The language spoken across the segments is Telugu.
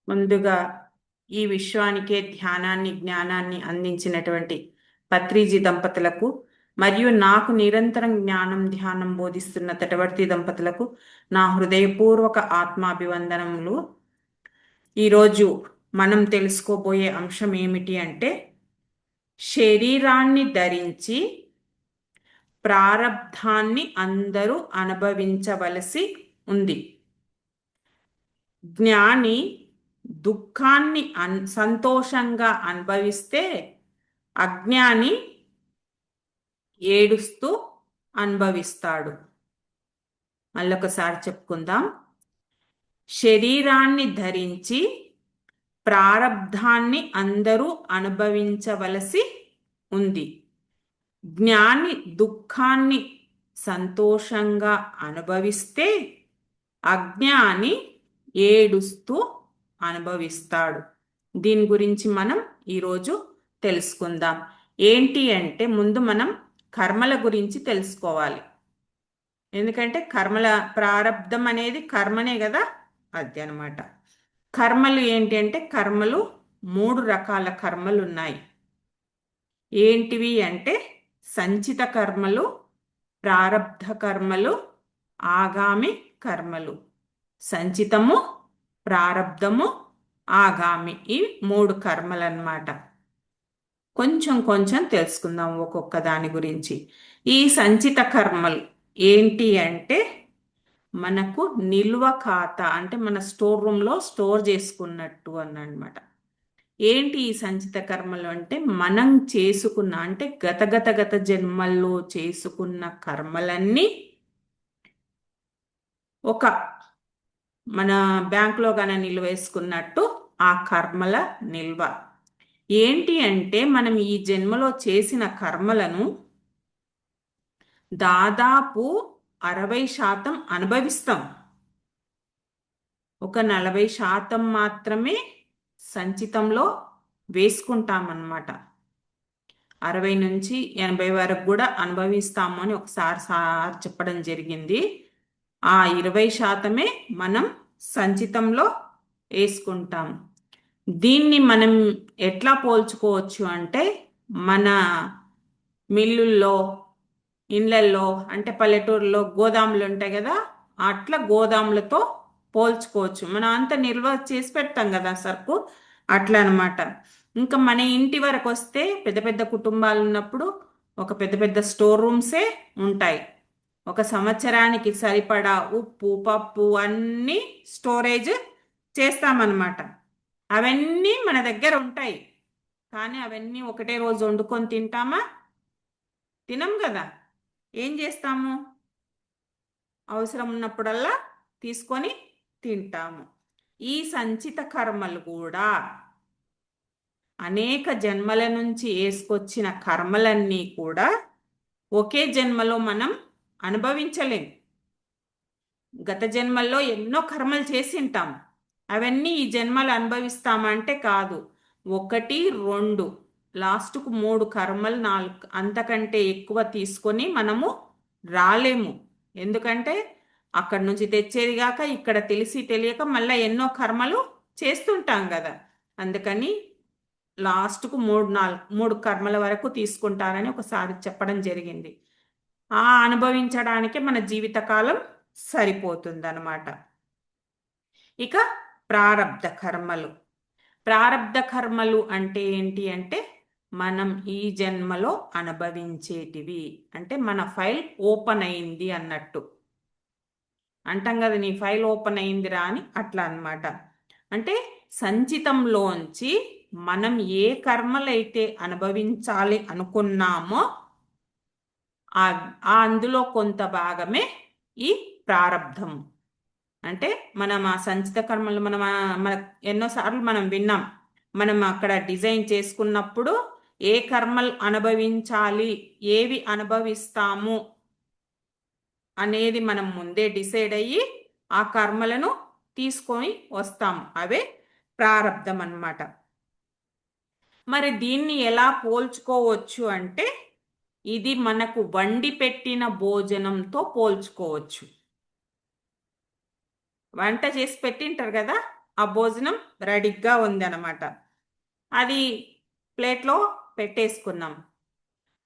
ముందుగా ఈ విశ్వానికే ధ్యానాన్ని జ్ఞానాన్ని అందించినటువంటి పత్రిజీ దంపతులకు మరియు నాకు నిరంతరం జ్ఞానం ధ్యానం బోధిస్తున్న తటవర్తి దంపతులకు నా హృదయపూర్వక ఆత్మాభివందనములు. ఈరోజు మనం తెలుసుకోబోయే అంశం ఏమిటి అంటే, శరీరాన్ని ధరించి ప్రారబ్ధాన్ని అందరూ అనుభవించవలసి ఉంది. జ్ఞాని దుఃఖాన్ని సంతోషంగా అనుభవిస్తే, అజ్ఞాని ఏడుస్తూ అనుభవిస్తాడు. మళ్ళొకసారి చెప్పుకుందాం. శరీరాన్ని ధరించి ప్రారబ్ధాన్ని అందరూ అనుభవించవలసి ఉంది. జ్ఞాని దుఃఖాన్ని సంతోషంగా అనుభవిస్తే, అజ్ఞాని ఏడుస్తూ అనుభవిస్తాడు. దీని గురించి మనం ఈరోజు తెలుసుకుందాం. ఏంటి అంటే, ముందు మనం కర్మల గురించి తెలుసుకోవాలి. ఎందుకంటే కర్మల ప్రారబ్ధం అనేది కర్మనే కదా, అది అనమాట. కర్మలు ఏంటి అంటే, కర్మలు 3 రకాల కర్మలు ఉన్నాయి. ఏంటివి అంటే, సంచిత కర్మలు, ప్రారబ్ధ కర్మలు, ఆగామి కర్మలు. సంచితము, ప్రారబ్ధము, ఆగామి, ఈ 3 కర్మలు అన్నమాట. కొంచెం కొంచెం తెలుసుకుందాం ఒక్కొక్క దాని గురించి. ఈ సంచిత కర్మలు ఏంటి అంటే, మనకు నిల్వ ఖాతా అంటే మన స్టోర్ రూమ్లో స్టోర్ చేసుకున్నట్టు అన్నమాట. ఏంటి ఈ సంచిత కర్మలు అంటే, మనం చేసుకున్న అంటే గత జన్మల్లో చేసుకున్న కర్మలన్నీ ఒక మన బ్యాంకులో గానే నిల్వ వేసుకున్నట్టు ఆ కర్మల నిల్వ. ఏంటి అంటే, మనం ఈ జన్మలో చేసిన కర్మలను దాదాపు 60% అనుభవిస్తాం. ఒక 40% మాత్రమే సంచితంలో వేసుకుంటామన్నమాట. 60 నుంచి 80 వరకు కూడా అనుభవిస్తాము అని ఒకసారి సార్ చెప్పడం జరిగింది. ఆ 20% మనం సంచితంలో వేసుకుంటాం. దీన్ని మనం ఎట్లా పోల్చుకోవచ్చు అంటే, మన మిల్లుల్లో, ఇండ్లల్లో, అంటే పల్లెటూరులో గోదాములు ఉంటాయి కదా, అట్లా గోదాములతో పోల్చుకోవచ్చు. మనం అంత నిల్వ చేసి పెడతాం కదా సరుకు, అట్లా అనమాట. ఇంకా మన ఇంటి వరకు వస్తే, పెద్ద పెద్ద కుటుంబాలు ఉన్నప్పుడు ఒక పెద్ద పెద్ద స్టోర్ రూమ్సే ఉంటాయి. ఒక సంవత్సరానికి సరిపడా ఉప్పు, పప్పు అన్నీ స్టోరేజ్ చేస్తామన్నమాట. అవన్నీ మన దగ్గర ఉంటాయి. కానీ అవన్నీ ఒకటే రోజు వండుకొని తింటామా? తినం కదా. ఏం చేస్తాము? అవసరం ఉన్నప్పుడల్లా తీసుకొని తింటాము. ఈ సంచిత కర్మలు కూడా అనేక జన్మల నుంచి వేసుకొచ్చిన కర్మలన్నీ కూడా ఒకే జన్మలో మనం అనుభవించలేం. గత జన్మల్లో ఎన్నో కర్మలు చేసి ఉంటాం. అవన్నీ ఈ జన్మలు అనుభవిస్తామంటే కాదు. 1, 2, లాస్ట్కు 3 కర్మలు, 4 అంతకంటే ఎక్కువ తీసుకొని మనము రాలేము. ఎందుకంటే అక్కడి నుంచి తెచ్చేది కాక ఇక్కడ తెలిసి తెలియక మళ్ళీ ఎన్నో కర్మలు చేస్తుంటాం కదా. అందుకని లాస్ట్కు 3 కర్మల వరకు తీసుకుంటారని ఒకసారి చెప్పడం జరిగింది. ఆ అనుభవించడానికే మన జీవితకాలం సరిపోతుందన్నమాట. ఇక ప్రారబ్ధ కర్మలు. ప్రారబ్ధ కర్మలు అంటే ఏంటి అంటే, మనం ఈ జన్మలో అనుభవించేటివి. అంటే మన ఫైల్ ఓపెన్ అయింది అన్నట్టు అంటాం కదా, నీ ఫైల్ ఓపెన్ అయిందిరా అని, అట్లా అన్నమాట. అంటే సంచితంలోంచి మనం ఏ కర్మలైతే అనుభవించాలి అనుకున్నామో అందులో కొంత భాగమే ఈ ప్రారబ్ధం. అంటే మనం ఆ సంచిత కర్మలు మన ఎన్నోసార్లు మనం విన్నాం. మనం అక్కడ డిజైన్ చేసుకున్నప్పుడు ఏ కర్మలు అనుభవించాలి, ఏవి అనుభవిస్తాము అనేది మనం ముందే డిసైడ్ అయ్యి ఆ కర్మలను తీసుకొని వస్తాం. అవే ప్రారబ్ధం అన్నమాట. మరి దీన్ని ఎలా పోల్చుకోవచ్చు అంటే, ఇది మనకు వండి పెట్టిన భోజనంతో పోల్చుకోవచ్చు. వంట చేసి పెట్టింటారు కదా, ఆ భోజనం రెడీగా ఉందన్నమాట. అది ప్లేట్లో పెట్టేసుకున్నాం.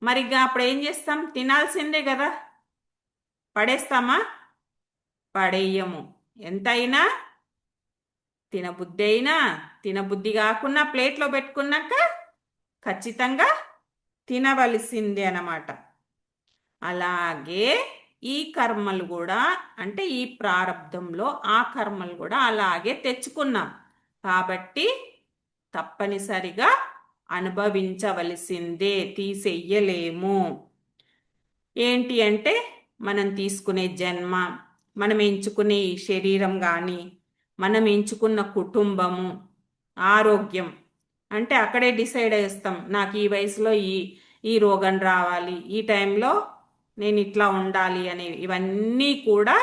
మరి ఇక అప్పుడు ఏం చేస్తాం? తినాల్సిందే కదా. పడేస్తామా? పడేయము. ఎంతైనా తినబుద్ధి అయినా తినబుద్ధి కాకుండా ప్లేట్లో పెట్టుకున్నాక ఖచ్చితంగా తినవలసిందే అన్నమాట. అలాగే ఈ కర్మలు కూడా, అంటే ఈ ప్రారంధంలో ఆ కర్మలు కూడా అలాగే తెచ్చుకున్నాం కాబట్టి తప్పనిసరిగా అనుభవించవలసిందే, తీసెయ్యలేము. ఏంటి అంటే మనం తీసుకునే జన్మ, మనం ఎంచుకునే ఈ శరీరం కానీ, మనం ఎంచుకున్న కుటుంబము, ఆరోగ్యం, అంటే అక్కడే డిసైడ్ చేస్తాం. నాకు ఈ వయసులో ఈ ఈ రోగం రావాలి, ఈ టైంలో నేను ఇట్లా ఉండాలి అనేవి ఇవన్నీ కూడా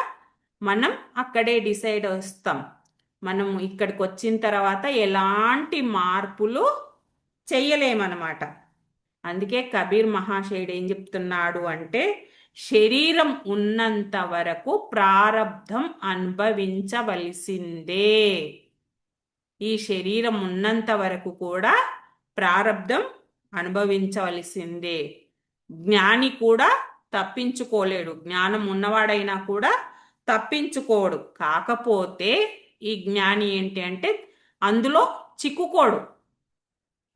మనం అక్కడే డిసైడ్ వస్తాం. మనం ఇక్కడికి వచ్చిన తర్వాత ఎలాంటి మార్పులు చెయ్యలేమన్నమాట. అందుకే కబీర్ మహాశయుడు ఏం చెప్తున్నాడు అంటే, శరీరం ఉన్నంత వరకు ప్రారబ్ధం అనుభవించవలసిందే. ఈ శరీరం ఉన్నంత వరకు కూడా ప్రారబ్ధం అనుభవించవలసిందే. జ్ఞాని కూడా తప్పించుకోలేడు. జ్ఞానం ఉన్నవాడైనా కూడా తప్పించుకోడు. కాకపోతే ఈ జ్ఞాని ఏంటి అంటే అందులో చిక్కుకోడు,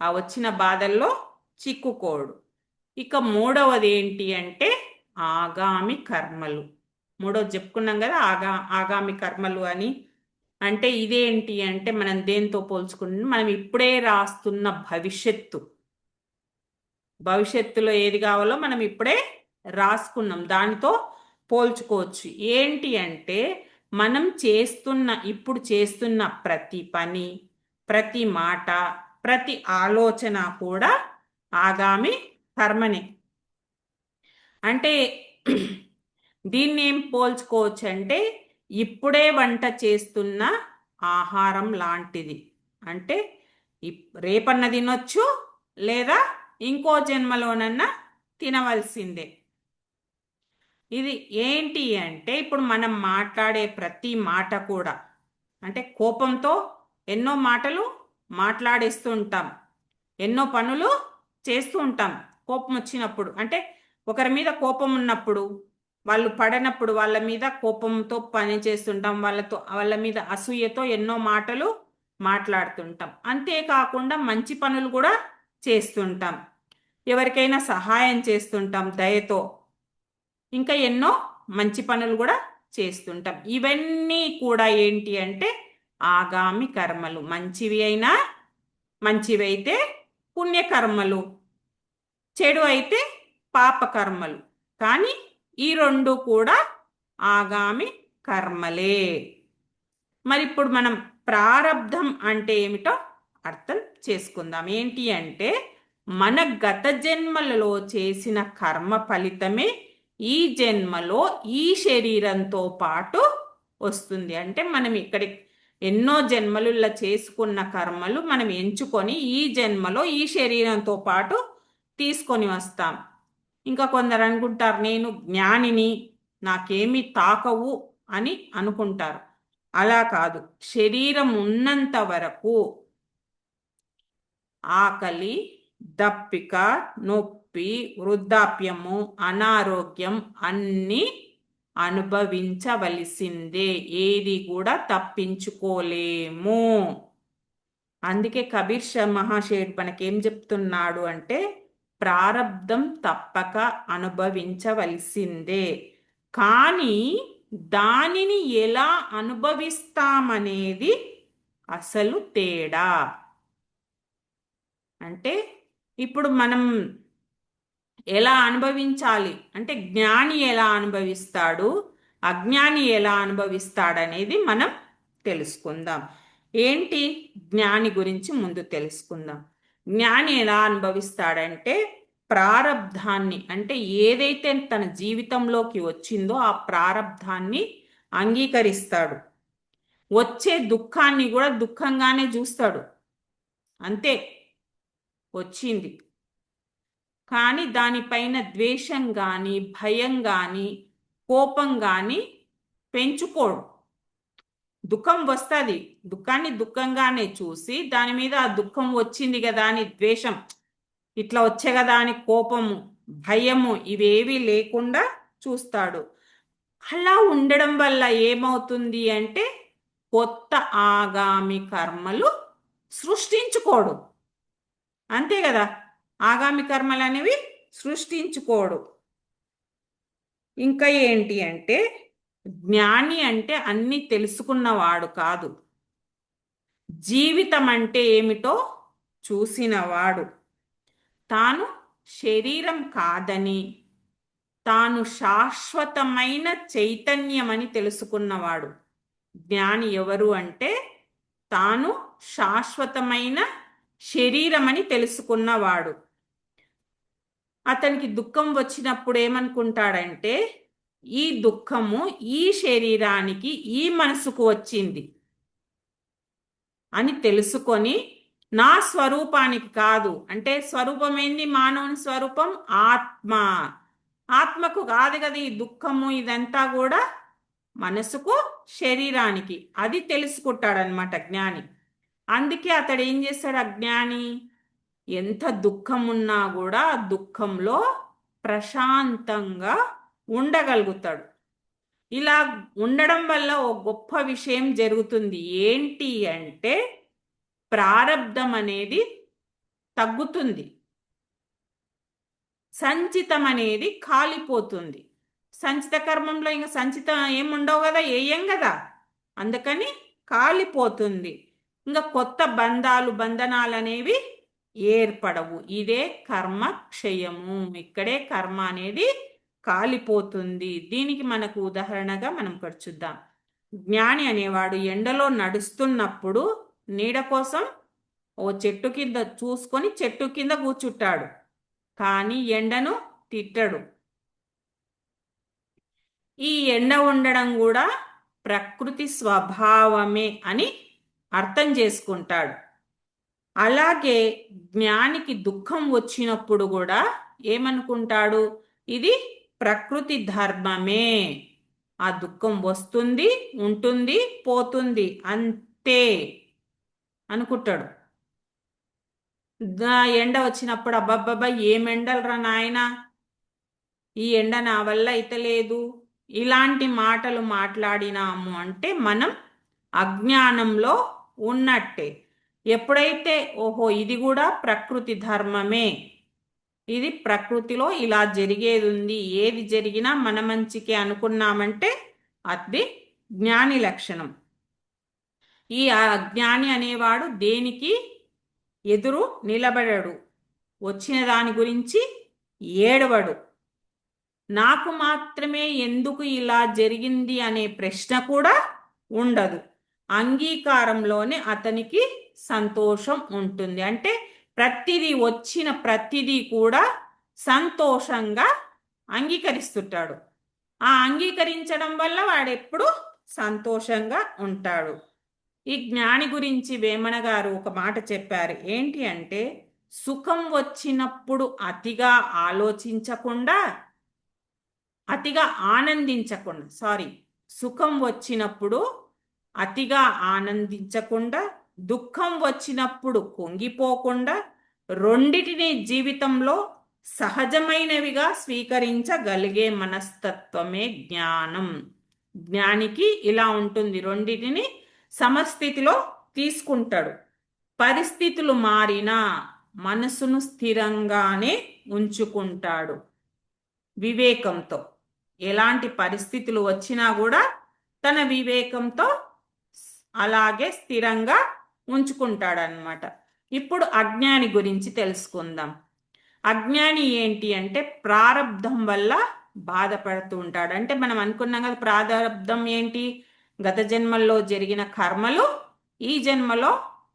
ఆ వచ్చిన బాధల్లో చిక్కుకోడు. ఇక మూడవది ఏంటి అంటే ఆగామి కర్మలు. మూడవది చెప్పుకున్నాం కదా, ఆగామి కర్మలు అని. అంటే ఇదేంటి అంటే మనం దేంతో పోల్చుకుంటే మనం ఇప్పుడే రాస్తున్న భవిష్యత్తులో ఏది కావాలో మనం ఇప్పుడే రాసుకున్నాం, దానితో పోల్చుకోవచ్చు. ఏంటి అంటే మనం ఇప్పుడు చేస్తున్న ప్రతి పని, ప్రతి మాట, ప్రతి ఆలోచన కూడా ఆగామి కర్మనే. అంటే దీన్ని ఏం పోల్చుకోవచ్చు అంటే ఇప్పుడే వంట చేస్తున్న ఆహారం లాంటిది. అంటే రేపన్న తినొచ్చు, లేదా ఇంకో జన్మలోనన్నా తినవలసిందే. ఇది ఏంటి అంటే ఇప్పుడు మనం మాట్లాడే ప్రతి మాట కూడా, అంటే కోపంతో ఎన్నో మాటలు మాట్లాడేస్తూ ఉంటాం, ఎన్నో పనులు చేస్తూ ఉంటాం. కోపం వచ్చినప్పుడు, అంటే ఒకరి మీద కోపం ఉన్నప్పుడు, వాళ్ళు పడనప్పుడు వాళ్ళ మీద కోపంతో పని చేస్తుంటాం, వాళ్ళ మీద అసూయతో ఎన్నో మాటలు మాట్లాడుతుంటాం. అంతేకాకుండా మంచి పనులు కూడా చేస్తుంటాం, ఎవరికైనా సహాయం చేస్తుంటాం దయతో, ఇంకా ఎన్నో మంచి పనులు కూడా చేస్తుంటాం. ఇవన్నీ కూడా ఏంటి అంటే ఆగామి కర్మలు. మంచివైతే పుణ్యకర్మలు, చెడు అయితే పాపకర్మలు. కానీ ఈ రెండు కూడా ఆగామి కర్మలే. మరి ఇప్పుడు మనం ప్రారబ్ధం అంటే ఏమిటో అర్థం చేసుకుందాం. ఏంటి అంటే మన గత జన్మలలో చేసిన కర్మ ఫలితమే ఈ జన్మలో ఈ శరీరంతో పాటు వస్తుంది. అంటే మనం ఇక్కడ ఎన్నో జన్మలలో చేసుకున్న కర్మలు మనం ఎంచుకొని ఈ జన్మలో ఈ శరీరంతో పాటు తీసుకొని వస్తాం. ఇంకా కొందరు అనుకుంటారు నేను జ్ఞానిని, నాకేమీ తాకవు అని అనుకుంటారు. అలా కాదు. శరీరం ఉన్నంత వరకు ఆకలి, దప్పిక, నొప్పి, వృద్ధాప్యము, అనారోగ్యం అన్నీ అనుభవించవలసిందే. ఏది కూడా తప్పించుకోలేము. అందుకే కబీర్ మహాశయుడు మనకేం చెప్తున్నాడు అంటే ప్రారబ్ధం తప్పక అనుభవించవలసిందే, కానీ దానిని ఎలా అనుభవిస్తామనేది అసలు తేడా. అంటే ఇప్పుడు మనం ఎలా అనుభవించాలి అంటే జ్ఞాని ఎలా అనుభవిస్తాడు, అజ్ఞాని ఎలా అనుభవిస్తాడనేది మనం తెలుసుకుందాం. ఏంటి జ్ఞాని గురించి ముందు తెలుసుకుందాం. జ్ఞాని ఎలా అనుభవిస్తాడంటే ప్రారబ్ధాన్ని, అంటే ఏదైతే తన జీవితంలోకి వచ్చిందో ఆ ప్రారబ్ధాన్ని అంగీకరిస్తాడు. వచ్చే దుఃఖాన్ని కూడా దుఃఖంగానే చూస్తాడు. అంతే, వచ్చింది, కానీ దానిపైన ద్వేషం కానీ, భయం కానీ, కోపం కానీ పెంచుకోడు. దుఃఖం వస్తుంది. దుఃఖాన్ని దుఃఖంగానే చూసి దాని మీద ఆ దుఃఖం వచ్చింది కదా అని ద్వేషం, ఇట్లా వచ్చే కదా అని కోపము, భయము ఇవేవి లేకుండా చూస్తాడు. అలా ఉండడం వల్ల ఏమవుతుంది అంటే కొత్త ఆగామి కర్మలు సృష్టించుకోడు. అంతే కదా, ఆగామి కర్మలు అనేవి సృష్టించుకోడు. ఇంకా ఏంటి అంటే జ్ఞాని అంటే అన్ని తెలుసుకున్నవాడు కాదు, జీవితం అంటే ఏమిటో చూసినవాడు. తాను శరీరం కాదని, తాను శాశ్వతమైన చైతన్యమని తెలుసుకున్నవాడు. జ్ఞాని ఎవరు అంటే తాను శాశ్వతమైన శరీరమని తెలుసుకున్నవాడు. అతనికి దుఃఖం వచ్చినప్పుడు ఏమనుకుంటాడంటే ఈ దుఃఖము ఈ శరీరానికి ఈ మనసుకు వచ్చింది అని తెలుసుకొని నా స్వరూపానికి కాదు, అంటే స్వరూపం ఏంది, మానవుని స్వరూపం ఆత్మ. ఆత్మకు కాదు కదా ఈ దుఃఖము, ఇదంతా కూడా మనసుకు శరీరానికి, అది తెలుసుకుంటాడనమాట జ్ఞాని. అందుకే అతడు ఏం చేస్తాడు, అజ్ఞాని ఎంత దుఃఖం ఉన్నా కూడా దుఃఖంలో ప్రశాంతంగా ఉండగలుగుతాడు. ఇలా ఉండడం వల్ల ఓ గొప్ప విషయం జరుగుతుంది. ఏంటి అంటే ప్రారబ్ధం అనేది తగ్గుతుంది, సంచితం అనేది కాలిపోతుంది. సంచిత కర్మంలో ఇంకా సంచితం ఏముండవు కదా, వేయం కదా, అందుకని కాలిపోతుంది. ఇంకా కొత్త బంధనాలు అనేవి ఏర్పడవు. ఇదే కర్మ క్షయము. ఇక్కడే కర్మ అనేది కాలిపోతుంది. దీనికి మనకు ఉదాహరణగా మనం ఇక్కడ చూద్దాం. జ్ఞాని అనేవాడు ఎండలో నడుస్తున్నప్పుడు నీడ కోసం ఓ చెట్టు కింద చూసుకొని చెట్టు కింద కూర్చుంటాడు, కానీ ఎండను తిట్టడు. ఈ ఎండ ఉండడం కూడా ప్రకృతి స్వభావమే అని అర్థం చేసుకుంటాడు. అలాగే జ్ఞానికి దుఃఖం వచ్చినప్పుడు కూడా ఏమనుకుంటాడు, ఇది ప్రకృతి ధర్మమే, ఆ దుఃఖం వస్తుంది, ఉంటుంది, పోతుంది, అంతే అనుకుంటాడు. ఎండ వచ్చినప్పుడు అబ్బబ్బబ్బా ఏం ఎండలరా నాయన, ఈ ఎండ నా వల్ల అయితే లేదు, ఇలాంటి మాటలు మాట్లాడినాము అంటే మనం అజ్ఞానంలో ఉన్నట్టే. ఎప్పుడైతే ఓహో ఇది కూడా ప్రకృతి ధర్మమే, ఇది ప్రకృతిలో ఇలా జరిగేది ఉంది, ఏది జరిగినా మన మంచికే అనుకున్నామంటే అది జ్ఞాని లక్షణం. ఈ అజ్ఞాని అనేవాడు దేనికి ఎదురు నిలబడడు, వచ్చిన దాని గురించి ఏడవడు. నాకు మాత్రమే ఎందుకు ఇలా జరిగింది అనే ప్రశ్న కూడా ఉండదు. అంగీకారంలోనే అతనికి సంతోషం ఉంటుంది. అంటే ప్రతిదీ వచ్చిన ప్రతిదీ కూడా సంతోషంగా అంగీకరిస్తుంటాడు. ఆ అంగీకరించడం వల్ల వాడెప్పుడు సంతోషంగా ఉంటాడు. ఈ జ్ఞాని గురించి వేమన గారు ఒక మాట చెప్పారు. ఏంటి అంటే సుఖం వచ్చినప్పుడు అతిగా ఆలోచించకుండా, అతిగా ఆనందించకుండా, సుఖం వచ్చినప్పుడు అతిగా ఆనందించకుండా, దుఃఖం వచ్చినప్పుడు కుంగిపోకుండా, రెండిటిని జీవితంలో సహజమైనవిగా స్వీకరించగలిగే మనస్తత్వమే జ్ఞానం. జ్ఞానికి ఇలా ఉంటుంది, రెండిటిని సమస్థితిలో తీసుకుంటాడు. పరిస్థితులు మారినా మనసును స్థిరంగానే ఉంచుకుంటాడు. వివేకంతో ఎలాంటి పరిస్థితులు వచ్చినా కూడా తన వివేకంతో అలాగే స్థిరంగా ఉంచుకుంటాడనమాట. ఇప్పుడు అజ్ఞాని గురించి తెలుసుకుందాం. అజ్ఞాని ఏంటి అంటే ప్రారబ్ధం వల్ల బాధపడుతూ ఉంటాడు. అంటే మనం అనుకున్నాం కదా, ప్రారబ్ధం ఏంటి, గత జన్మల్లో జరిగిన కర్మలు ఈ జన్మలో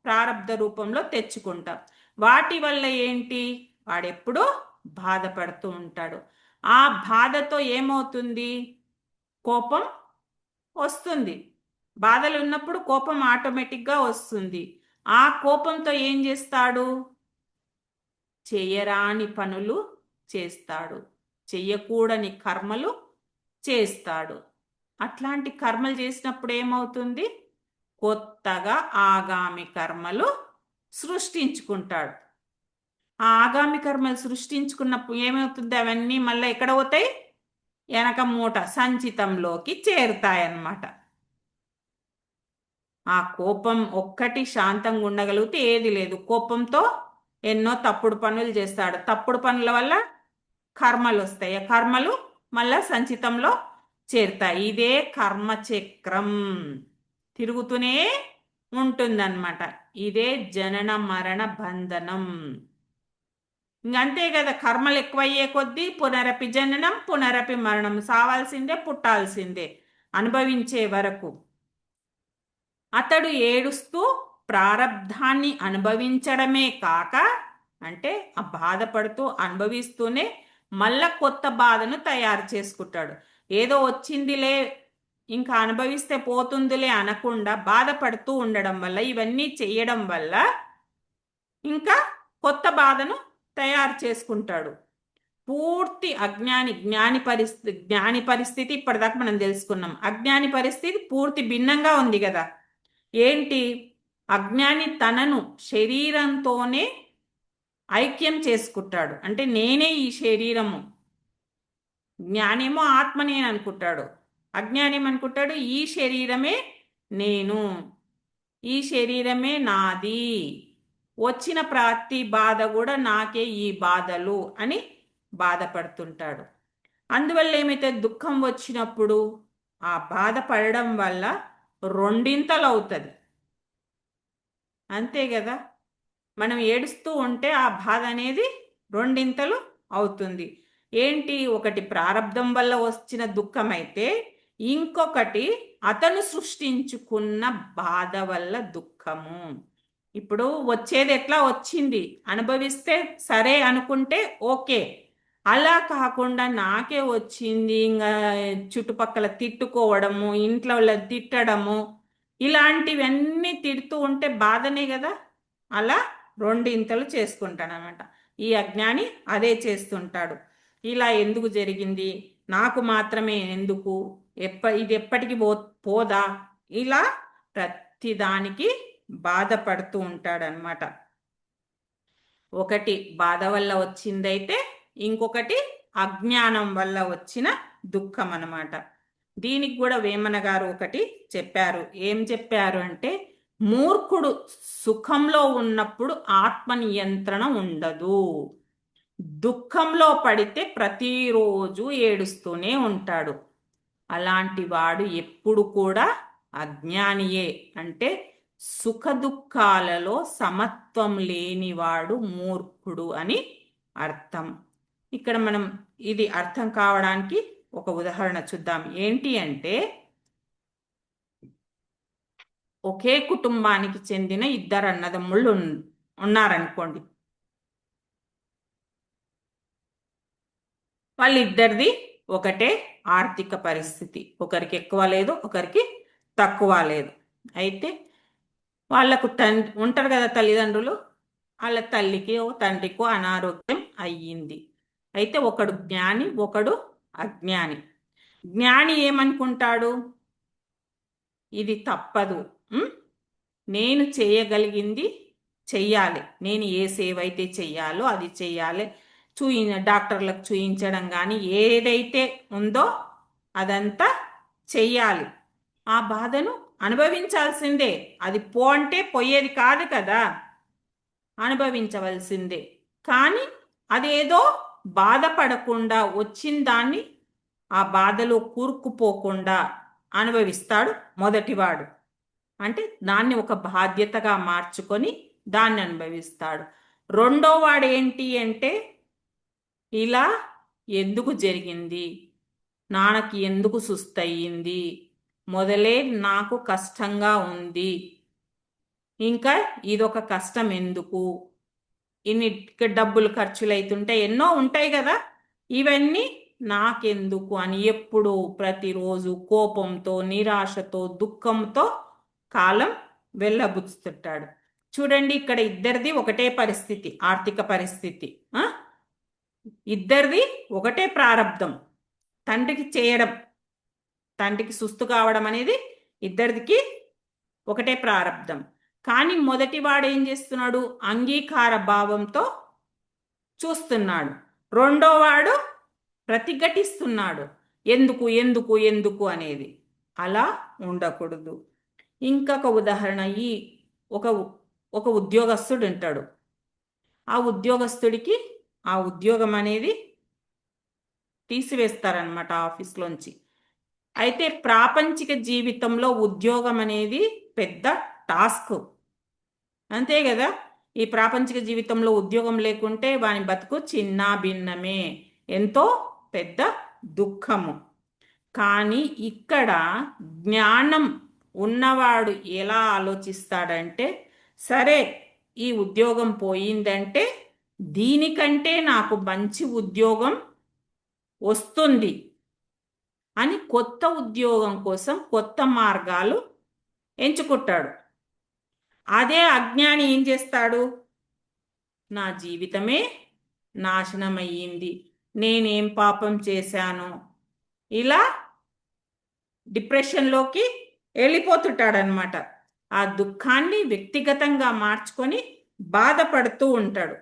ప్రారబ్ధ రూపంలో తెచ్చుకుంటాం. వాటి వల్ల ఏంటి, వాడెప్పుడూ బాధపడుతూ ఉంటాడు. ఆ బాధతో ఏమవుతుంది, కోపం వస్తుంది. బాధలు ఉన్నప్పుడు కోపం ఆటోమేటిక్గా వస్తుంది. ఆ కోపంతో ఏం చేస్తాడు, చేయరాని పనులు చేస్తాడు, చెయ్యకూడని కర్మలు చేస్తాడు. అట్లాంటి కర్మలు చేసినప్పుడు ఏమవుతుంది, కొత్తగా ఆగామి కర్మలు సృష్టించుకుంటాడు. ఆ ఆగామి కర్మలు సృష్టించుకున్నప్పుడు ఏమవుతుంది, అవన్నీ మళ్ళీ ఎక్కడ పోతాయి, వెనక మూట సంచితంలోకి చేరుతాయన్నమాట. ఆ కోపం ఒక్కటి శాంతంగా ఉండగలిగితే ఏది లేదు. కోపంతో ఎన్నో తప్పుడు పనులు చేస్తాడు. తప్పుడు పనుల వల్ల కర్మలు వస్తాయి. ఆ కర్మలు మళ్ళా సంచితంలో చేరుతాయి. ఇదే కర్మ చక్రం తిరుగుతూనే ఉంటుందన్నమాట. ఇదే జనన మరణ బంధనం. ఇంకంతే కదా, కర్మలు ఎక్కువయ్యే కొద్దీ పునరపి జననం పునరపి మరణం, సావాల్సిందే పుట్టాల్సిందే అనుభవించే వరకు. అతడు ఏడుస్తూ ప్రారబ్ధాన్ని అనుభవించడమే కాక, అంటే ఆ బాధపడుతూ అనుభవిస్తూనే మళ్ళా కొత్త బాధను తయారు చేసుకుంటాడు. ఏదో వచ్చిందిలే ఇంకా అనుభవిస్తే పోతుందిలే అనకుండా బాధపడుతూ ఉండడం వల్ల, ఇవన్నీ చేయడం వల్ల ఇంకా కొత్త బాధను తయారు చేసుకుంటాడు. పూర్తి జ్ఞాని పరిస్థితి ఇప్పటిదాకా మనం తెలుసుకున్నాం. అజ్ఞాని పరిస్థితి పూర్తి భిన్నంగా ఉంది కదా. ఏంటి, అజ్ఞాని తనను శరీరంతోనే ఐక్యం చేసుకుంటాడు. అంటే నేనే ఈ శరీరము. జ్ఞానేమో ఆత్మని అనుకుంటాడు. అజ్ఞాని ఏమనుకుంటాడు, ఈ శరీరమే నేను, ఈ శరీరమే నాది, వచ్చిన ప్రతి బాధ కూడా నాకే ఈ బాధలు అని బాధపడుతుంటాడు. అందువల్ల ఏమైతే దుఃఖం వచ్చినప్పుడు ఆ బాధపడడం వల్ల రెండింతలు అవుతుంది. అంతే కదా, మనం ఏడుస్తూ ఉంటే ఆ బాధ అనేది రెండింతలు అవుతుంది. ఏంటి, ఒకటి ప్రారంధం వల్ల వచ్చిన దుఃఖం అయితే, ఇంకొకటి అతను సృష్టించుకున్న బాధ వల్ల దుఃఖము. ఇప్పుడు వచ్చేది ఎట్లా వచ్చింది, అనుభవిస్తే సరే అనుకుంటే ఓకే. అలా కాకుండా నాకే వచ్చింది ఇంకా చుట్టుపక్కల తిట్టుకోవడము, ఇంట్లో వాళ్ళని తిట్టడము, ఇలాంటివన్నీ తిడుతూ ఉంటే బాధనే కదా. అలా రెండింతలు చేసుకుంటాడనమాట. ఈ అజ్ఞాని అదే చేస్తుంటాడు. ఇలా ఎందుకు జరిగింది, నాకు మాత్రమే ఎందుకు, ఇది ఎప్పటికి పోదా, ఇలా ప్రతిదానికి బాధపడుతూ ఉంటాడనమాట. ఒకటి బాధ వల్ల వచ్చిందైతే, ఇంకొకటి అజ్ఞానం వల్ల వచ్చిన దుఃఖం అన్నమాట. దీనికి కూడా వేమన గారు ఒకటి చెప్పారు. ఏం చెప్పారు అంటే, మూర్ఖుడు సుఖంలో ఉన్నప్పుడు ఆత్మ నియంత్రణ ఉండదు, దుఃఖంలో పడితే ప్రతిరోజు ఏడుస్తూనే ఉంటాడు. అలాంటి వాడు ఎప్పుడు కూడా అజ్ఞానియే. అంటే సుఖ దుఃఖాలలో సమత్వం లేనివాడు మూర్ఖుడు అని అర్థం. ఇక్కడ మనం ఇది అర్థం కావడానికి ఒక ఉదాహరణ చూద్దాం. ఏంటి అంటే, ఒకే కుటుంబానికి చెందిన ఇద్దరు అన్నదమ్ముళ్ళు ఉన్నారనుకోండి. వాళ్ళిద్దరిది ఒకటే ఆర్థిక పరిస్థితి, ఒకరికి ఎక్కువ లేదు, ఒకరికి తక్కువ లేదు. అయితే వాళ్లకు ఉంటారు కదా తల్లిదండ్రులు, వాళ్ళ తల్లికి తండ్రికో అనారోగ్యం అయ్యింది. అయితే ఒకడు జ్ఞాని, ఒకడు అజ్ఞాని. జ్ఞాని ఏమనుకుంటాడు, ఇది తప్పదు, నేను చేయగలిగింది చెయ్యాలి, నేను ఏ సేవ అయితే చెయ్యాలో అది చెయ్యాలి, డాక్టర్లకు చూయించడం కానీ ఏదైతే ఉందో అదంతా చెయ్యాలి, ఆ బాధను అనుభవించాల్సిందే, అది పో అంటే పోయేది కాదు కదా, అనుభవించవలసిందే. కానీ అదేదో బాధపడకుండా వచ్చిన దాన్ని ఆ బాధలో కూరుకుపోకుండా అనుభవిస్తాడు మొదటివాడు. అంటే దాన్ని ఒక బాధ్యతగా మార్చుకొని దాన్ని అనుభవిస్తాడు. రెండో వాడు ఏంటి అంటే, ఇలా ఎందుకు జరిగింది, నాన్నకి ఎందుకు సుస్తయింది, మొదలే నాకు కష్టంగా ఉంది, ఇంకా ఇదొక కష్టం ఎందుకు, ఇన్ని డబ్బులు ఖర్చులు అవుతుంటే ఎన్నో ఉంటాయి కదా, ఇవన్నీ నాకెందుకు అని ఎప్పుడు ప్రతిరోజు కోపంతో, నిరాశతో, దుఃఖంతో కాలం వెళ్ళబుచ్చుతుంటాడు. చూడండి, ఇక్కడ ఇద్దరిది ఒకటే పరిస్థితి, ఆర్థిక పరిస్థితి. ఇద్దరిది ఒకటే ప్రారంధం, తండ్రికి చేయడం, తండ్రికి సుస్తు కావడం అనేది ఇద్దరికి ఒకటే ప్రారంధం. కానీ మొదటివాడు ఏం చేస్తున్నాడు? అంగీకార భావంతో చూస్తున్నాడు. రెండోవాడు ప్రతిఘటిస్తున్నాడు, ఎందుకు ఎందుకు ఎందుకు అనేది. అలా ఉండకూడదు. ఇంకొక ఉదాహరణ, ఒక ఒక ఉద్యోగస్తుడు ఉంటాడు. ఆ ఉద్యోగస్తుడికి ఆ ఉద్యోగం అనేది తీసివేస్తారనమాట ఆఫీస్లోంచి. అయితే ప్రాపంచిక జీవితంలో ఉద్యోగం అనేది పెద్ద టాస్క్, అంతే కదా. ఈ ప్రాపంచిక జీవితంలో ఉద్యోగం లేకుంటే వాని బతుకు చిన్న భిన్నమే, ఎంతో పెద్ద దుఃఖము. కానీ ఇక్కడ జ్ఞానం ఉన్నవాడు ఎలా ఆలోచిస్తాడంటే, సరే ఈ ఉద్యోగం పోయిందంటే దీనికంటే నాకు మంచి ఉద్యోగం వస్తుంది అని కొత్త ఉద్యోగం కోసం కొత్త మార్గాలు ఎంచుకుంటాడు. అదే అజ్ఞాని ఏం చేస్తాడు? నా జీవితమే నాశనమయ్యింది, నేనేం పాపం చేశాను, ఇలా డిప్రెషన్లోకి వెళ్ళిపోతుంటాడనమాట. ఆ దుఃఖాన్ని వ్యక్తిగతంగా మార్చుకొని బాధపడుతూ ఉంటాడు.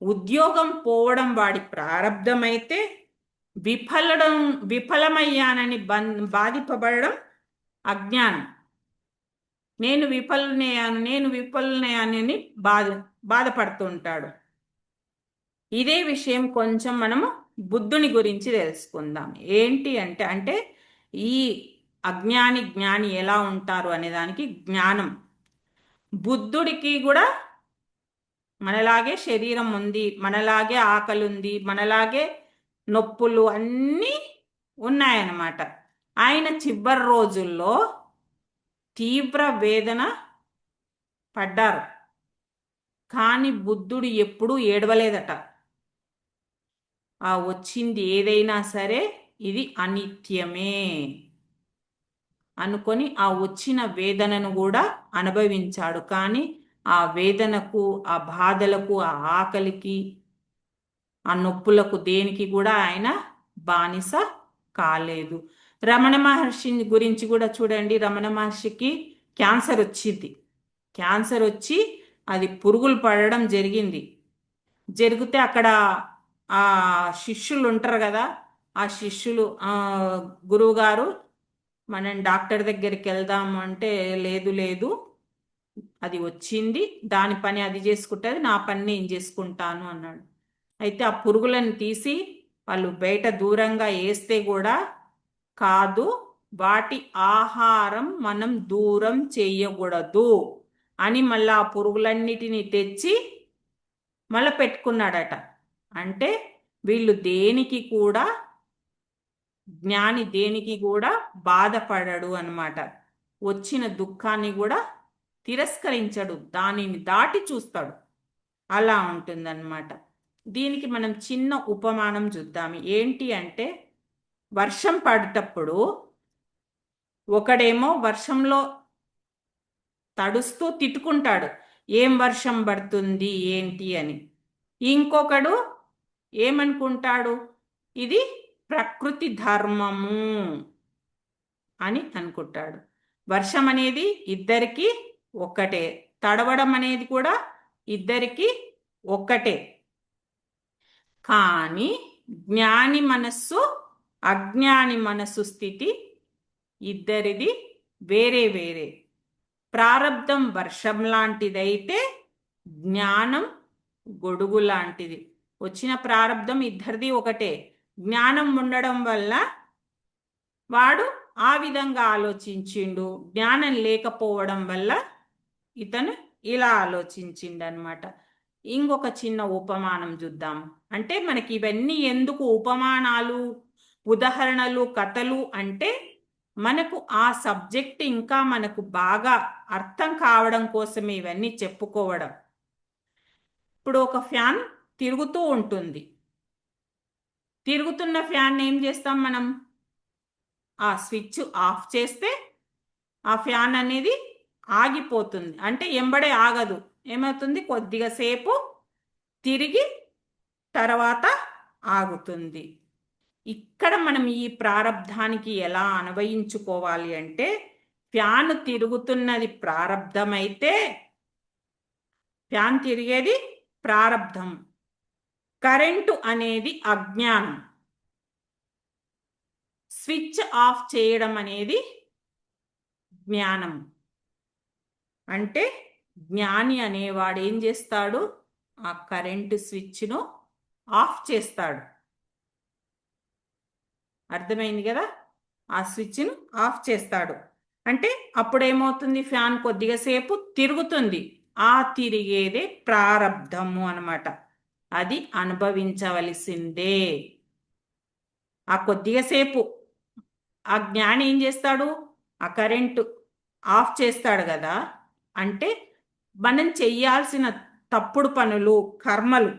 ఉద్యోగం పోవడం వాడి ప్రారంధమైతే విఫలమయ్యానని బాధింపబడడం అజ్ఞానం. నేను విఫలనయ్యానని బాధపడుతూ ఉంటాడు. ఇదే విషయం కొంచెం మనము బుద్ధుని గురించి తెలుసుకుందాం. ఏంటి అంటే ఈ అజ్ఞాని జ్ఞాని ఎలా ఉంటారు అనేదానికి జ్ఞానం. బుద్ధుడికి కూడా మనలాగే శరీరం ఉంది, మనలాగే ఆకలి ఉంది, మనలాగే నొప్పులు అన్నీ ఉన్నాయన్నమాట. ఆయన చివరి రోజుల్లో తీవ్ర వేదన పడ్డారు, కానీ బుద్ధుడు ఎప్పుడూ ఏడవలేదట. ఆ వచ్చింది ఏదైనా సరే ఇది అనిత్యమే అనుకొని ఆ వచ్చిన వేదనను కూడా అనుభవించాడు. కానీ ఆ వేదనకు, ఆ బాధలకు, ఆ ఆకలికి, ఆ నొప్పులకు దేనికి కూడా ఆయన బానిస కాలేదు. రమణ మహర్షి గురించి కూడా చూడండి. రమణ మహర్షికి క్యాన్సర్ వచ్చింది. క్యాన్సర్ వచ్చి అది పురుగులు పడడం జరిగితే అక్కడ ఆ శిష్యులు ఉంటారు కదా, ఆ శిష్యులు గురువు గారు మనం డాక్టర్ దగ్గరికి వెళ్దాము అంటే, లేదు లేదు అది వచ్చింది, దాని పని అది చేసుకుంటుంది, నా పని నేను చేసుకుంటాను అన్నాడు. అయితే ఆ పురుగులను తీసి వాళ్ళు బయట దూరంగా వేస్తే కూడా కాదు, వాటి ఆహారం మనం దూరం చేయకూడదు అని మళ్ళీ ఆ పురుగులన్నిటినీ తెచ్చి మళ్ళీ పెట్టుకున్నాడట. అంటే వీళ్ళు దేనికి కూడా, జ్ఞాని దేనికి కూడా బాధపడడు అనమాట. వచ్చిన దుఃఖాన్ని కూడా తిరస్కరించడు, దానిని దాటి చూస్తాడు. అలా ఉంటుందన్నమాట. దీనికి మనం చిన్న ఉపమానం చూద్దాం. ఏంటి అంటే, వర్షం పడేటప్పుడు ఒకడేమో వర్షంలో తడుస్తూ తిట్టుకుంటాడు, ఏం వర్షం పడుతుంది ఏంటి అని. ఇంకొకడు ఏమనుకుంటాడు, ఇది ప్రకృతి ధర్మము అని అనుకుంటాడు. వర్షం అనేది ఇద్దరికి ఒక్కటే, తడవడం అనేది కూడా ఇద్దరికి ఒక్కటే. కానీ జ్ఞాని మనస్సు, అజ్ఞాని మనస్సు స్థితి ఇద్దరిది వేరే వేరే. ప్రారబ్ధం వర్షం లాంటిదైతే జ్ఞానం గొడుగు లాంటిది. వచ్చిన ప్రారబ్ధం ఇద్దరిది ఒకటే. జ్ఞానం ఉండడం వల్ల వాడు ఆ విధంగా ఆలోచించిండు, జ్ఞానం లేకపోవడం వల్ల ఇతను ఇలా ఆలోచించిండనమాట. ఇంకొక చిన్న ఉపమానం చూద్దాం. అంటే మనకి ఇవన్నీ ఎందుకు ఉపమానాలు, ఉదాహరణలు, కథలు అంటే మనకు ఆ సబ్జెక్ట్ ఇంకా మనకు బాగా అర్థం కావడం కోసమే ఇవన్నీ చెప్పుకోవడం. ఇప్పుడు ఒక ఫ్యాన్ తిరుగుతూ ఉంటుంది. తిరుగుతున్న ఫ్యాన్ ఏం చేస్తాం మనం? ఆ స్విచ్ ఆఫ్ చేస్తే ఆ ఫ్యాన్ అనేది ఆగిపోతుంది. అంటే ఎంబడే ఆగదు, ఏమవుతుంది, కొద్దిగా సేపు తిరిగి తర్వాత ఆగుతుంది. ఇక్కడ మనం ఈ ప్రారబ్ధానికి ఎలా అన్వయించుకోవాలి అంటే, ఫ్యాన్ తిరుగుతున్నది ప్రారబ్ధమైతే, ఫ్యాన్ తిరిగేది ప్రారబ్ధం. కరెంటు అనేది అజ్ఞానం. స్విచ్ ఆఫ్ చేయడం అనేది జ్ఞానం. అంటే జ్ఞాని అనేవాడు ఏం చేస్తాడు? ఆ కరెంటు స్విచ్ను ఆఫ్ చేస్తాడు. అర్థమైంది కదా? ఆ స్విచ్ను ఆఫ్ చేస్తాడు. అంటే అప్పుడేమవుతుంది? ఫ్యాన్ కొద్దిగా సేపు తిరుగుతుంది. ఆ తిరిగేదే ప్రారబ్ధము అనమాట. అది అనుభవించవలసిందే. ఆ కొద్దిగా సేపు ఆ జ్ఞాని ఏం చేస్తాడు? ఆ కరెంటు ఆఫ్ చేస్తాడు కదా. అంటే మనం చెయ్యాల్సిన తప్పుడు పనులు, కర్మలు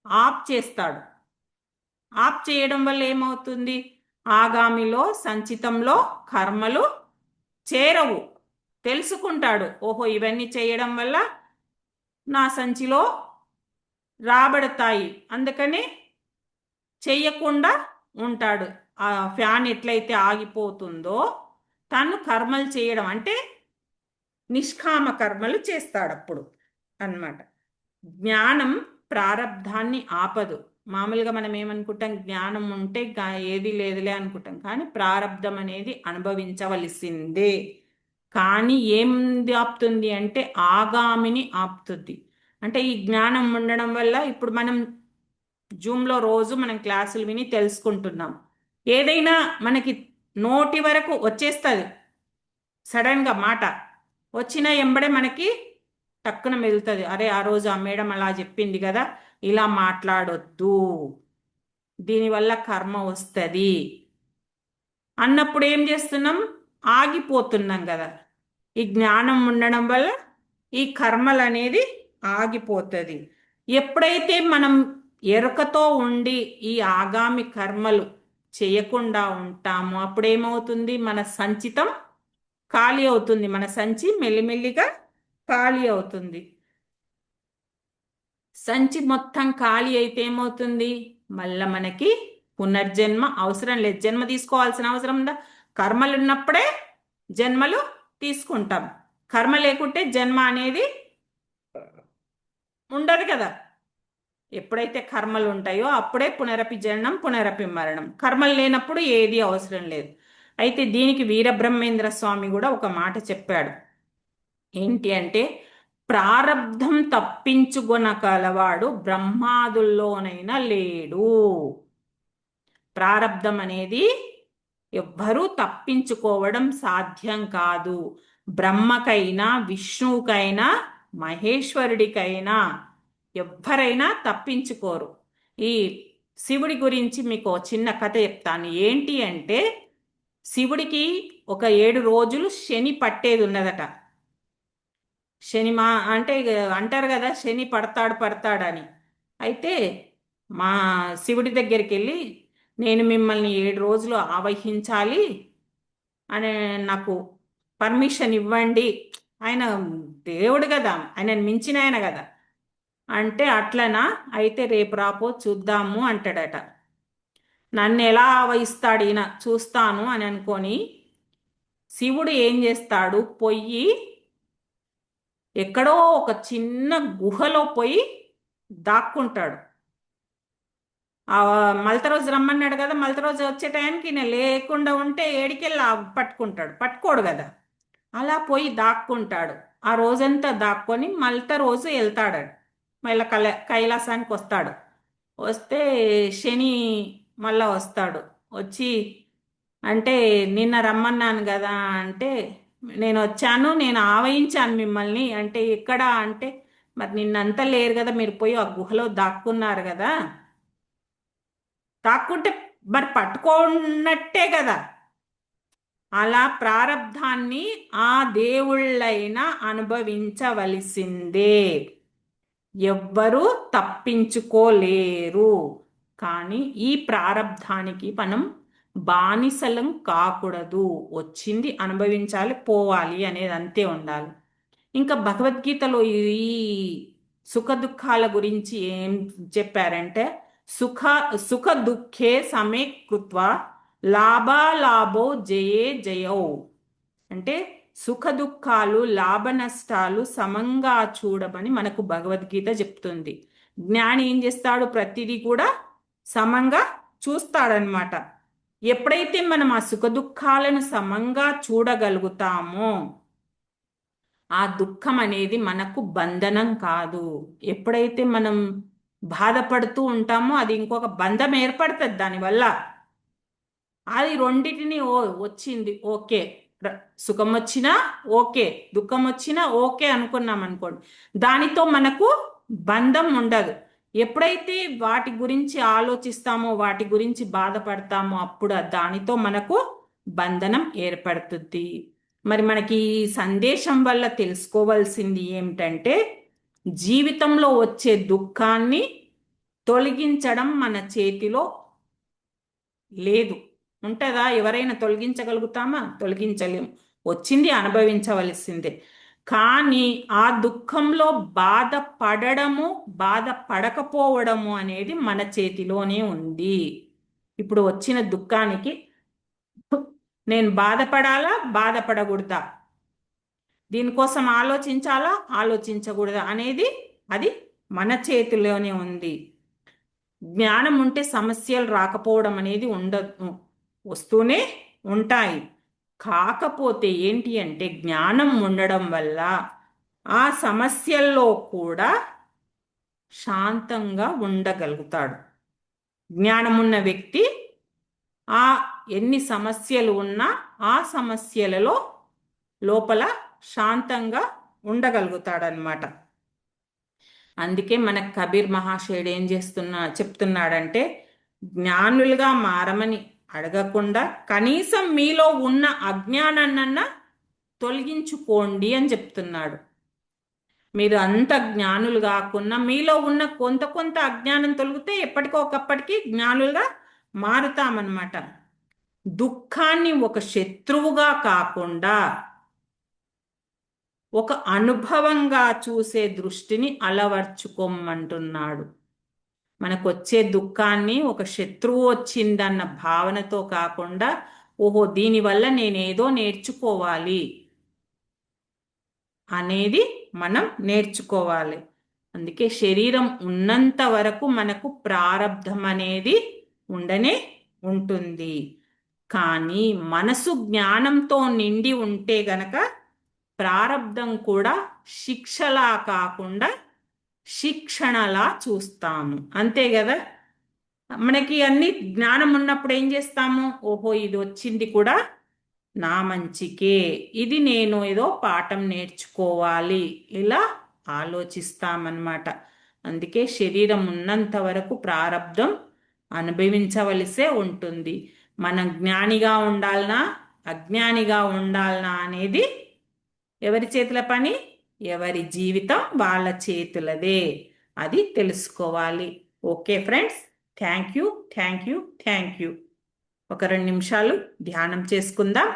ఆఫ్ చేస్తాడు. ఆఫ్ చేయడం వల్ల ఏమవుతుంది? ఆగామిలో సంచితంలో కర్మలు చేరవు. తెలుసుకుంటాడు, ఓహో ఇవన్నీ చేయడం వల్ల నా సంచిలో రాబడతాయి, అందుకని చెయ్యకుండా ఉంటాడు. ఆ ఫ్యాన్ ఎట్లయితే ఆగిపోతుందో తను కర్మలు చేయడం అంటే నిష్కామ కర్మలు చేస్తాడు అప్పుడు అన్నమాట. జ్ఞానం ప్రారబ్ధాన్ని ఆపదు. మామూలుగా మనం ఏమనుకుంటాం? జ్ఞానం ఉంటే ఏది లేదులే అనుకుంటాం. కానీ ప్రారబ్ధం అనేది అనుభవించవలసిందే. కానీ ఏం ఆపుతుంది అంటే ఆగామిని ఆపుతుంది. అంటే ఈ జ్ఞానం ఉండడం వల్ల ఇప్పుడు మనం జూమ్లో రోజు మనం క్లాసులు విని తెలుసుకుంటున్నాం. ఏదైనా మనకి నోటి వరకు వచ్చేస్తుంది. సడన్గా మాట వచ్చిన ఎంబడే మనకి టక్కున వెళ్తుంది, అరే ఆ రోజు ఆ మేడం అలా చెప్పింది కదా, ఇలా మాట్లాడొద్దు, దీనివల్ల కర్మ వస్తుంది అన్నప్పుడు ఏం చేస్తున్నాం? ఆగిపోతున్నాం కదా. ఈ జ్ఞానం ఉండడం వల్ల ఈ కర్మలు అనేది ఆగిపోతుంది. ఎప్పుడైతే మనం ఎరుకతో ఉండి ఈ ఆగామి కర్మలు చేయకుండా ఉంటామో అప్పుడేమవుతుంది? మన సంచితం ఖాళీ అవుతుంది. మన సంచి మెల్లిమెల్లిగా ఖాళీ అవుతుంది. సంచి మొత్తం ఖాళీ అయితే ఏమవుతుంది? మళ్ళా మనకి పునర్జన్మ అవసరం లేదు. జన్మ తీసుకోవాల్సిన అవసరం ఉందా? కర్మలు ఉన్నప్పుడే జన్మలు తీసుకుంటాం. కర్మ లేకుంటే జన్మ అనేది ఉండదు కదా. ఎప్పుడైతే కర్మలు ఉంటాయో అప్పుడే పునరపి జననం, పునరపి మరణం. కర్మలు లేనప్పుడు ఏది అవసరం లేదు. అయితే దీనికి వీరబ్రహ్మేంద్ర స్వామి కూడా ఒక మాట చెప్పాడు. ఏంటి అంటే, ప్రారబ్ధం తప్పించుకొనగలవాడు బ్రహ్మాదుల్లోనైనా లేడు. ప్రారబ్ధం అనేది ఎవ్వరూ తప్పించుకోవడం సాధ్యం కాదు. బ్రహ్మకైనా, విష్ణువుకైనా, మహేశ్వరుడికైనా ఎవ్వరైనా తప్పించుకోరు. ఈ శివుడి గురించి మీకు చిన్న కథ చెప్తాను. ఏంటి అంటే, శివుడికి ఒక 7 రోజులు శని పట్టేది ఉన్నదట. శని అంటే అంటారు కదా, శని పడతాడు పడతాడని. అయితే మా శివుడి దగ్గరికి వెళ్ళి, నేను మిమ్మల్ని 7 రోజులు ఆవహించాలి అని నాకు పర్మిషన్ ఇవ్వండి. ఆయన దేవుడు కదా, ఆయనను మించిన ఆయన కదా. అంటే అట్లనా, అయితే రేపు రాపో చూద్దాము అంటాడట. నన్ను ఎలా ఆవహిస్తాడు ఈయన చూస్తాను అని అనుకొని శివుడు ఏం చేస్తాడు? పొయ్యి ఎక్కడో ఒక చిన్న గుహలో పోయి దాక్కుంటాడు. ఆ మలత రోజు రమ్మన్నాడు కదా, మలత రోజు వచ్చే టైంకి నేను లేకుండా ఉంటే ఏడికెళ్ళి పట్టుకుంటాడు, పట్టుకోడు కదా. అలా పోయి దాక్కుంటాడు. ఆ రోజంతా దాక్కొని మలత రోజు వెళ్తాడు. మళ్ళీ కైలాసానికి వస్తాడు. వస్తే శని మళ్ళా వస్తాడు. వచ్చి అంటే నిన్న రమ్మన్నాను కదా అంటే, నేను వచ్చాను, నేను ఆవహించాను మిమ్మల్ని అంటే, ఎక్కడ అంటే, మరి నిన్నంతా లేరు కదా, మీరు పోయి ఆ గుహలో దాక్కున్నారు కదా, దాక్కుంటే మరి పట్టుకున్నట్టే కదా. అలా ప్రారబ్ధాన్ని ఆ దేవుళ్ళైనా అనుభవించవలసిందే. ఎవ్వరూ తప్పించుకోలేరు. కానీ ఈ ప్రారబ్ధానికి మనం బానిసలం కాకూడదు. వచ్చింది అనుభవించాలి, పోవాలి అనేది అంతే ఉండాలి. ఇంకా భగవద్గీతలో ఈ సుఖ దుఃఖాల గురించి ఏం చెప్పారంటే, సుఖ సుఖ దుఃఖే సమే కృత్వ లాభాలాభో జయే జయౌ. అంటే సుఖ దుఃఖాలు లాభ నష్టాలు సమంగా చూడమని మనకు భగవద్గీత చెప్తుంది. జ్ఞాని ఏం చేస్తాడు? ప్రతిదీ కూడా సమంగా చూస్తాడనమాట. ఎప్పుడైతే మనం ఆ సుఖ దుఃఖాలను సమంగా చూడగలుగుతామో ఆ దుఃఖం అనేది మనకు బంధనం కాదు. ఎప్పుడైతే మనం బాధపడుతూ ఉంటామో అది ఇంకొక బంధం ఏర్పడుతుంది దానివల్ల. అది రెండిటిని వచ్చింది ఓకే, సుఖం వచ్చినా ఓకే, దుఃఖం వచ్చినా ఓకే అనుకున్నాం అనుకోండి, దానితో మనకు బంధం ఉండదు. ఎప్పుడైతే వాటి గురించి ఆలోచిస్తామో వాటి గురించి బాధపడతామో అప్పుడు దానితో మనకు బంధనం ఏర్పడుతుంది. మరి మనకి ఈ సందేశం వల్ల తెలుసుకోవాల్సింది ఏమిటంటే జీవితంలో వచ్చే దుఃఖాన్ని తొలగించడం మన చేతిలో లేదు. ఉంటుందా? ఎవరైనా తొలగించగలుగుతామా? తొలగించలేము. వచ్చింది అనుభవించవలసిందే. కానీ ఆ దుఃఖంలో బాధపడము బాధపడకపోవడము అనేది మన చేతిలోనే ఉంది. ఇప్పుడు వచ్చిన దుఃఖానికి నేను బాధపడాలా బాధపడకూడదా, దీనికోసం ఆలోచించాలా ఆలోచించకూడదా అనేది అది మన చేతిలోనే ఉంది. జ్ఞానం ఉంటే సమస్యలు రాకపోవడం అనేది ఉండదు, వస్తూనే ఉంటాయి. కాకపోతే ఏంటి అంటే జ్ఞానం ఉండడం వల్ల ఆ సమస్యల్లో కూడా శాంతంగా ఉండగలుగుతాడు. జ్ఞానమున్న వ్యక్తి ఆ ఎన్ని సమస్యలు ఉన్నా ఆ సమస్యలలో లోపల శాంతంగా ఉండగలుగుతాడనమాట. అందుకే మన కబీర్ మహాశయుడు ఏం చెప్తున్నాడంటే జ్ఞానులుగా మారమని అడగకుండా కనీసం మీలో ఉన్న అజ్ఞానాన్నన్నా తొలగించుకోండి అని చెప్తున్నాడు. మీరు అంత జ్ఞానులు కాకుండా మీలో ఉన్న కొంత కొంత అజ్ఞానం తొలగితే ఎప్పటికో ఒకప్పటికి జ్ఞానులుగా మారుతామన్నమాట. దుఃఖాన్ని ఒక శత్రువుగా కాకుండా ఒక అనుభవంగా చూసే దృష్టిని అలవర్చుకోమంటున్నాడు. మనకొచ్చే దుఃఖాన్ని ఒక శత్రువు వచ్చిందన్న భావనతో కాకుండా ఓహో దీనివల్ల నేనేదో నేర్చుకోవాలి అనేది మనం నేర్చుకోవాలి. అందుకే శరీరం ఉన్నంత వరకు మనకు ప్రారబ్ధం అనేది ఉండనే ఉంటుంది. కానీ మనసు జ్ఞానంతో నిండి ఉంటే గనక ప్రారబ్ధం కూడా శిక్షలా కాకుండా శిక్షణలా చూస్తాము. అంతే కదా? మనకి అన్ని జ్ఞానం ఉన్నప్పుడు ఏం చేస్తాము? ఓహో ఇది వచ్చింది కూడా నా మంచికే, ఇది నేను ఏదో పాఠం నేర్చుకోవాలి, ఇలా ఆలోచిస్తామన్నమాట. అందుకే శరీరం ఉన్నంత వరకు ప్రారబ్ధం అనుభవించవలసే ఉంటుంది. మనం జ్ఞానిగా ఉండాలనా అజ్ఞానిగా ఉండాలనా అనేది ఎవరి చేతుల పని? ఎవరి జీవితం వాళ్ళ చేతులదే. అది తెలుసుకోవాలి. Okay friends, thank you thank you thank you. ఒక 2 నిమిషాలు ధ్యానం చేసుకుందాం.